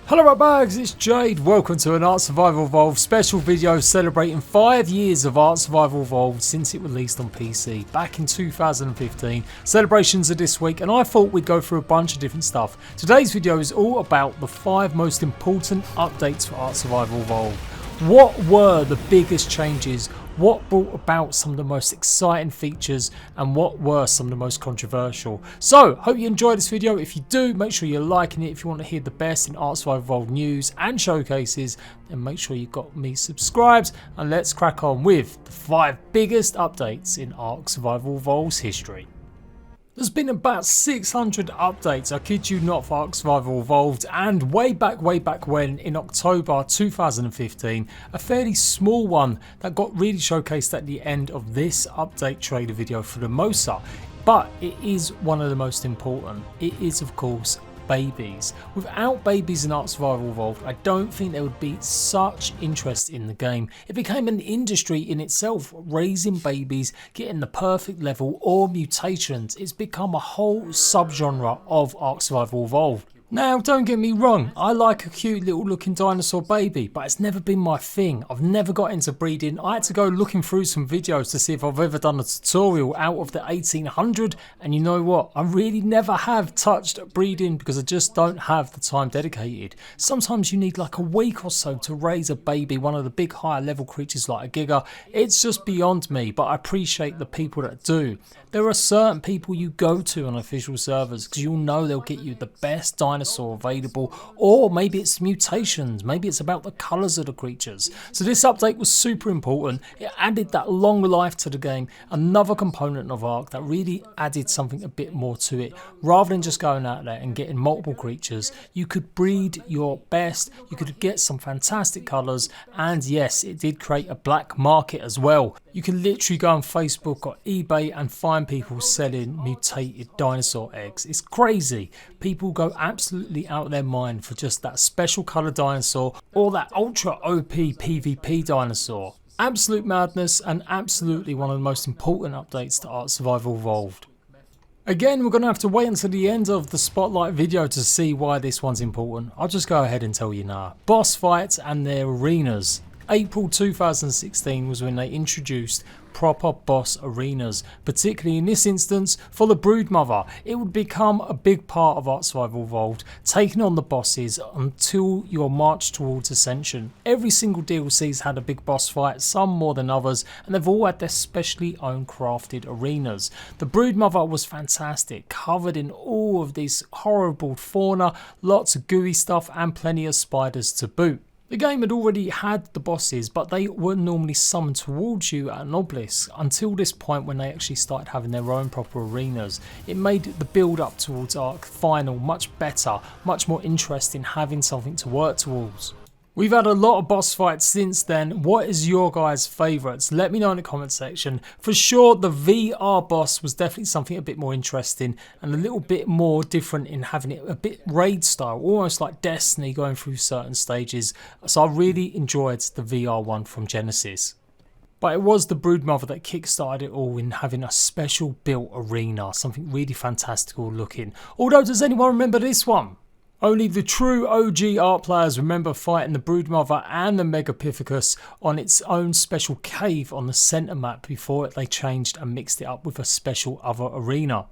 Hello my bags, it's Jade. Welcome to an Ark Survival Evolved special video celebrating 5 years of Ark Survival Evolved since it released on PC back in 2015. Celebrations are this week and I thought we'd go through a bunch of different stuff. Today's video is all about the 5 most important updates for Ark Survival Evolved. What were the biggest changes? What brought about some of the most exciting features and what were some of the most controversial? So, hope you enjoyed this video. If you do, make sure you're liking it. If you want to hear the best in Ark Survival Evolved news and showcases, then make sure you've got me subscribed and let's crack on with the 5 biggest updates in Ark Survival Evolved's history. There's been about 600 updates, I kid you not, for Ark Survival Evolved, and way back when in October 2015, a fairly small one that got really showcased at the end of this update trailer video for the Mosa. But it is one of the most important. It is of course babies. Without babies in Ark Survival Evolved, I don't think there would be such interest in the game. It became an industry in itself, raising babies, getting the perfect level or mutations. It's become a whole subgenre of Ark Survival Evolved. Now, don't get me wrong, I like a cute little looking dinosaur baby, but it's never been my thing. I've never got into breeding. I had to go looking through some videos to see if I've ever done a tutorial out of the 1800, and you know what? I really never have touched breeding because I just don't have the time dedicated. Sometimes you need like a week or so to raise a baby, one of the big higher level creatures like a giga. It's just beyond me, but I appreciate the people that do. There are certain people you go to on official servers because you'll know they'll get you the best dinosaur available, or maybe it's mutations, maybe it's about the colours of the creatures. So this update was super important. It added that long life to the game, another component of Ark that really added something a bit more to it. Rather than just going out there and getting multiple creatures, you could breed your best, you could get some fantastic colours, and yes, it did create a black market as well. You can literally go on Facebook or eBay and find people selling mutated dinosaur eggs. It's crazy. People go absolutely out of their mind for just that special colour dinosaur or that ultra OP PvP dinosaur. Absolute madness, and absolutely one of the most important updates to Ark Survival Evolved. Again, we're going to have to wait until the end of the spotlight video to see why this one's important. I'll just go ahead and tell you now. Boss fights and their arenas. April 2016 was when they introduced proper boss arenas, particularly in this instance for the Broodmother. It would become a big part of Ark Survival Evolved, taking on the bosses until your march towards Ascension. Every single DLC's had a big boss fight, some more than others, and they've all had their specially own crafted arenas. The Broodmother was fantastic, covered in all of this horrible fauna, lots of gooey stuff and plenty of spiders to boot. The game had already had the bosses, but they were normally summoned towards you at an obelisk until this point when they actually started having their own proper arenas. It made the build up towards Ark Final much better, much more interesting, having something to work towards. We've had a lot of boss fights since then. What is your guys' favourites? Let me know in the comment section. For sure, the VR boss was definitely something a bit more interesting and a little bit more different in having it a bit raid style, almost like Destiny, going through certain stages. So I really enjoyed the VR one from Genesis. But it was the Broodmother that kickstarted it all in having a special built arena, something really fantastical looking. Although, does anyone remember this one? Only the true OG Ark players remember fighting the Broodmother and the Megapithecus on its own special cave on the centre map before they changed and mixed it up with a special other arena.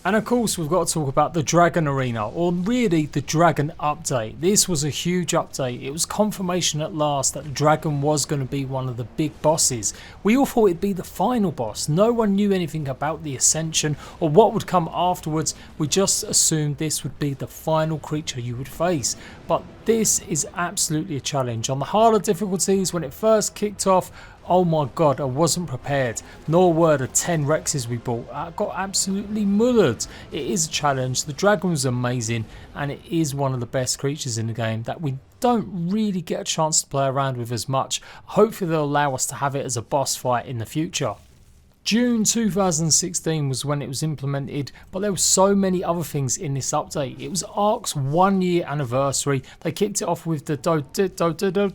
And of course, we've got to talk about the Dragon Arena, or really the Dragon update. This was a huge update. It was confirmation at last that the Dragon was going to be one of the big bosses. We all thought it'd be the final boss. No one knew anything about the Ascension or what would come afterwards. We just assumed this would be the final creature you would face. But this is absolutely a challenge. On the harder difficulties, when it first kicked off, oh my god, I wasn't prepared, nor were the 10 Rexes we bought. I got absolutely mullered. It is a challenge. The Dragon was amazing, and it is one of the best creatures in the game that we don't really get a chance to play around with as much. Hopefully they'll allow us to have it as a boss fight in the future. June 2016 was when it was implemented, but there were so many other things in this update. It was Ark's 1 year anniversary. They kicked it off with the Dodilus.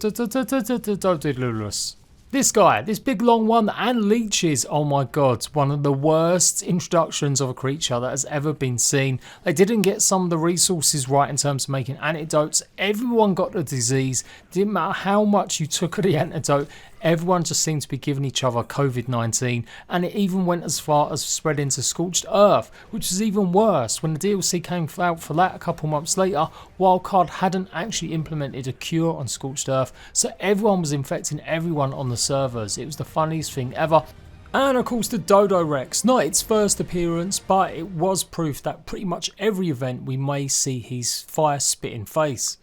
This guy, this big long one, and leeches, oh my god, one of the worst introductions of a creature that has ever been seen. They didn't get some of the resources right in terms of making antidotes. Everyone got the disease, didn't matter how much you took of the antidote, everyone just seemed to be giving each other COVID-19, and it even went as far as spreading to Scorched Earth, which is even worse. When the DLC came out for that a couple months later, Wildcard hadn't actually implemented a cure on Scorched Earth, so everyone was infecting everyone on the servers. It was the funniest thing ever. And of course the Dodo Rex, not its first appearance, but it was proof that pretty much every event we may see his fire spitting face.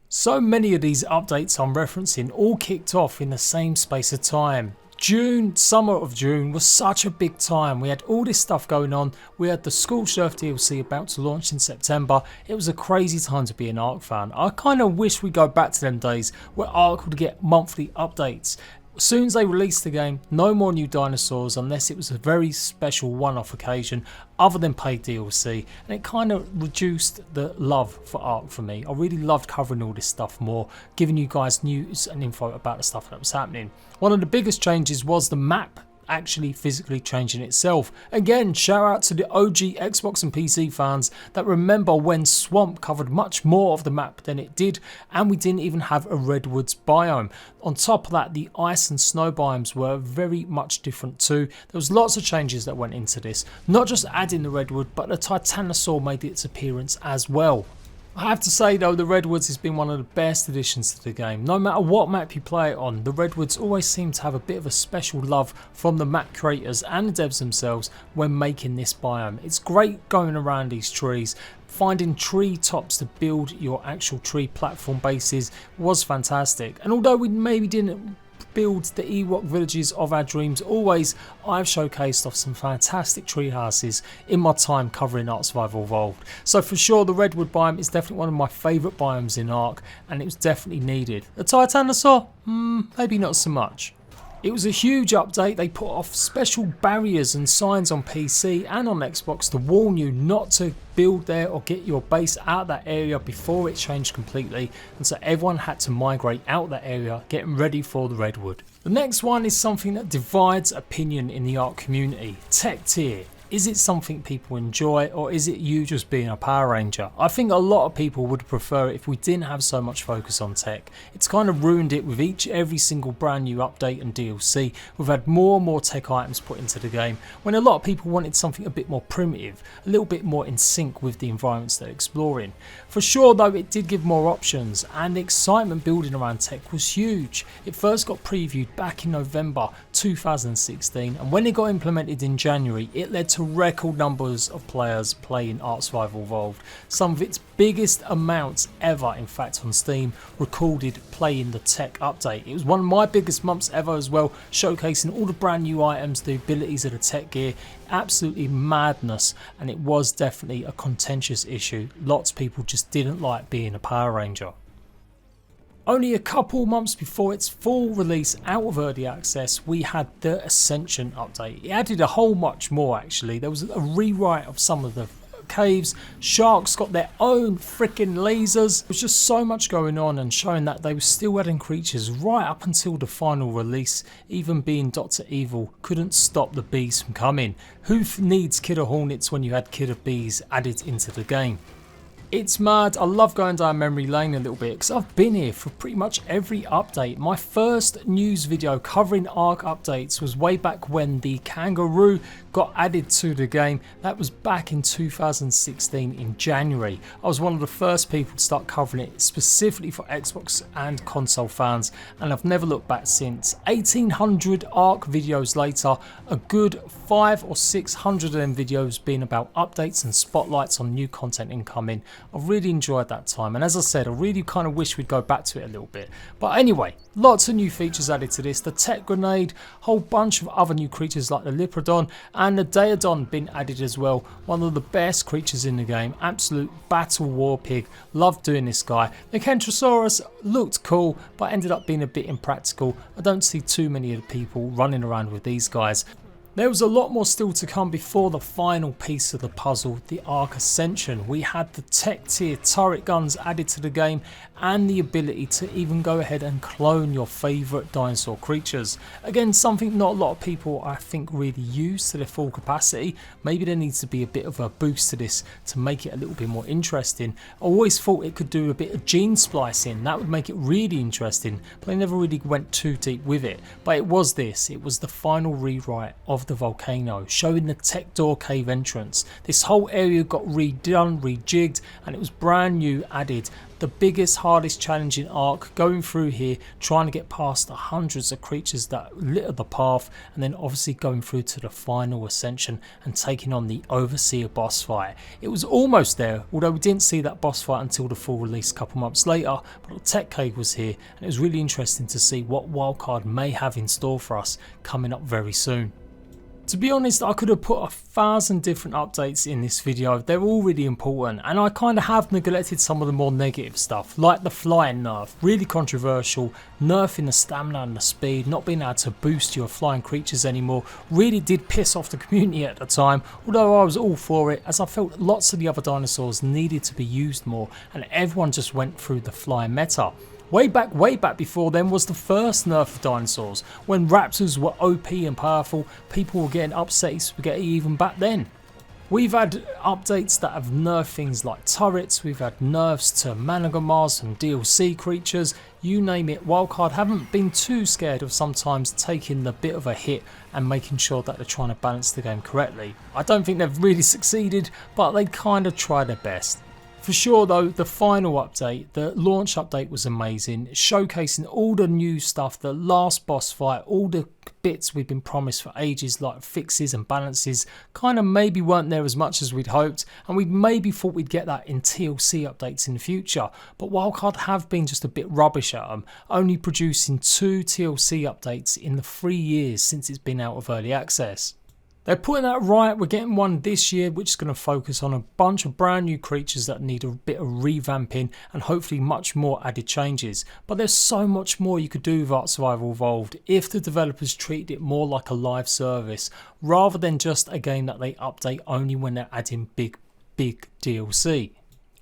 So many of these updates I'm referencing all kicked off in the same space of time. June, summer of June was such a big time. We had all this stuff going on. We had the Scorched Earth DLC about to launch in September. It was a crazy time to be an Ark fan. I kind of wish we go back to them days where Ark would get monthly updates. As soon as they released the game, no more new dinosaurs unless it was a very special one-off occasion other than paid DLC, and it kind of reduced the love for Ark for me. I really loved covering all this stuff more, giving you guys news and info about the stuff that was happening. One of the biggest changes was the map actually physically changing itself. Again, shout out to the OG Xbox and PC fans that remember when Swamp covered much more of the map than it did, and we didn't even have a Redwoods biome. On top of that, the ice and snow biomes were very much different too. There was lots of changes that went into this, not just adding the Redwood, but the Titanosaur made its appearance as well. I have to say though, the Redwoods has been one of the best additions to the game. No matter what map you play it on, the Redwoods always seem to have a bit of a special love from the map creators and the devs themselves when making this biome. It's great going around these trees. Finding tree tops to build your actual tree platform bases was fantastic. And although we maybe didn't build the Ewok villages of our dreams always, I've showcased off some fantastic tree houses in my time covering Ark Survival Evolved. So for sure the Redwood biome is definitely one of my favourite biomes in Ark, and it was definitely needed. The Titanosaur? Maybe not so much. It was a huge update. They put off special barriers and signs on PC and on Xbox to warn you not to build there or get your base out of that area before it changed completely, and so everyone had to migrate out that area, getting ready for the Redwood. The next one is something that divides opinion in the Ark community: tech tier. Is it something people enjoy, or is it you just being a Power Ranger? I think a lot of people would prefer it if we didn't have so much focus on tech. It's kind of ruined it with every single brand new update and DLC. We've had more and more tech items put into the game, when a lot of people wanted something a bit more primitive, a little bit more in sync with the environments they're exploring. For sure though, it did give more options, and the excitement building around tech was huge. It first got previewed back in November 2016, and when it got implemented in January, it led to record numbers of players playing Ark Survival Evolved. Some of its biggest amounts ever, in fact, on Steam, recorded playing the tech update. It was one of my biggest months ever as well, showcasing all the brand new items, the abilities of the tech gear. Absolutely madness, and it was definitely a contentious issue. Lots of people just didn't like being a Power Ranger. Only a couple months before its full release out of early access, we had the Ascension update. It added a whole much more actually. There was a rewrite of some of the caves. Sharks got their own freaking lasers. There was just so much going on, and showing that they were still adding creatures right up until the final release. Even being Dr. Evil couldn't stop the bees from coming. Who needs killer hornets when you had killer bees added into the game? It's mad. I love going down memory lane a little bit because I've been here for pretty much every update. My first news video covering Ark updates was way back when the kangaroo got added to the game. That was back in 2016 in January. I was one of the first people to start covering it specifically for Xbox and console fans, and I've never looked back since. 1800 Ark videos later, a good 500 or 600 of them videos being about updates and spotlights on new content incoming. I've really enjoyed that time, and as I said, I really kind of wish we'd go back to it a little bit. But anyway, lots of new features added to this. The tech grenade, whole bunch of other new creatures like the Liprodon, and the Daedon been added as well. One of the best creatures in the game, absolute battle war pig. Loved doing this guy. The Kentrosaurus looked cool, but ended up being a bit impractical. I don't see too many of the people running around with these guys. There was a lot more still to come before the final piece of the puzzle, the Arc Ascension. We had the tech tier turret guns added to the game and the ability to even go ahead and clone your favourite dinosaur creatures. Again, something not a lot of people I think really use to their full capacity. Maybe there needs to be a bit of a boost to this to make it a little bit more interesting. I always thought it could do a bit of gene splicing, that would make it really interesting, but I never really went too deep with it. But it was this, it was the final rewrite of the volcano, showing the tech door cave entrance. This whole area got redone, rejigged, and it was brand new, added the biggest, hardest challenging arc, going through here, trying to get past the hundreds of creatures that litter the path, and then obviously going through to the final ascension and taking on the Overseer boss fight. It was almost there, although we didn't see that boss fight until the full release a couple months later, but the tech cave was here, and it was really interesting to see what Wildcard may have in store for us coming up very soon. To be honest, I could have put 1,000 different updates in this video. They're all really important, and I kind of have neglected some of the more negative stuff, like the flying nerf, really controversial, nerfing the stamina and the speed, not being able to boost your flying creatures anymore, really did piss off the community at the time, although I was all for it, as I felt lots of the other dinosaurs needed to be used more, and everyone just went through the flying meta. Way back before then was the first nerf of dinosaurs, when raptors were OP and powerful. People were getting upset at spaghetti even back then. We've had updates that have nerfed things like turrets, we've had nerfs to Managamars and DLC creatures, you name it. Wildcard haven't been too scared of sometimes taking the bit of a hit and making sure that they're trying to balance the game correctly. I don't think they've really succeeded, but they kind of try their best. For sure though, the final update, the launch update, was amazing, showcasing all the new stuff, the last boss fight, all the bits we've been promised for ages, like fixes and balances, kind of maybe weren't there as much as we'd hoped, and we maybe thought we'd get that in TLC updates in the future, but Wildcard have been just a bit rubbish at them, only producing 2 TLC updates in the 3 years since it's been out of early access. They're putting that right, we're getting one this year which is going to focus on a bunch of brand new creatures that need a bit of revamping and hopefully much more added changes. But there's so much more you could do with Ark Survival Evolved if the developers treated it more like a live service rather than just a game that they update only when they're adding big DLC.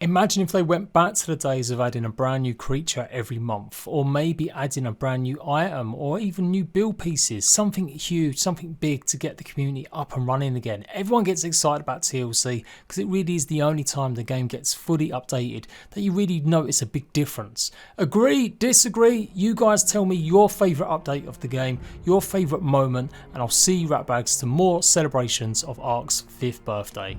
Imagine if they went back to the days of adding a brand new creature every month, or maybe adding a brand new item, or even new build pieces, something huge, something big to get the community up and running again. Everyone gets excited about TLC because it really is the only time the game gets fully updated that you really notice a big difference. Agree, disagree, you guys tell me your favourite update of the game, your favourite moment, and I'll see you ratbags to more celebrations of Ark's 5th birthday.